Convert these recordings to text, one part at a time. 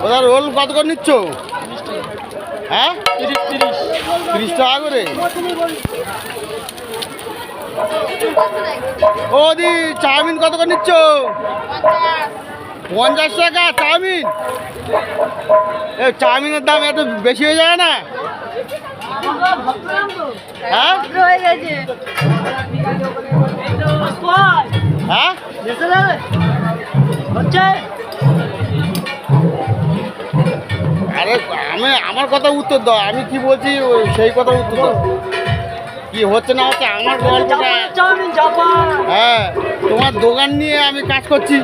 ওদের রোল কত করে নিচ্ছ? হ্যাঁ 30 টাকা করে। ও দি চাউমিন কত করে নিচ্ছ? 50 টাকা চাউমিন। চাউমিনের দাম একটু বেশি হয়ে যায় না? হ্যাঁ হ্যাঁ আরে আমার কথা উত্তর দাও, আমি কি বলছি সেই কথা উত্তর দাও। কি হচ্ছে না হচ্ছে আমার গল্পটা। হ্যাঁ তোমার দোকান নিয়ে আমি কাজ করছি।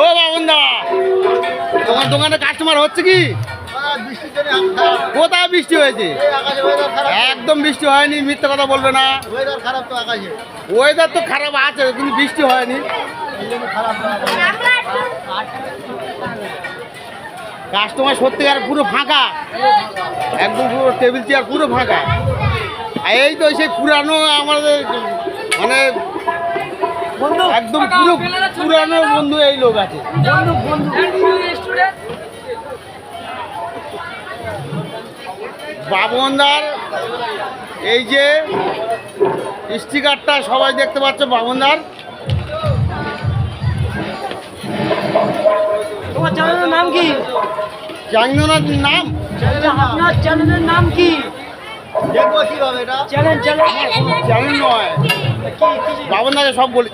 ও বাবনদা, তোমার দোকানে কাস্টমার হচ্ছে কি? কোথায় বৃষ্টি হয়েছে? একদম বৃষ্টি হয়নি, মিথ্যে কথা বলবে না। ওয়েদার তো খারাপ আছে কিন্তু বৃষ্টি হয়নি। কাস্টমার সত্যিকার পুরো ফাঁকা, একদম পুরো টেবিল চেয়ার পুরো ফাঁকা। এই তো সেই পুরানো আমাদের মানে একদম পুরো পুরানো বন্ধু এই লোক আছে। বাবনদার এই যে স্টিকারটা সবাই দেখতে পাচ্ছ বাবনদার। তোমার চ্যানেলের নাম কি? চ্যানেলের নাম? আপনার চ্যানেলের নাম কি? দেখবো কিভাবে এটা? চ্যানেল নয় বাবনদাকে সব বলি।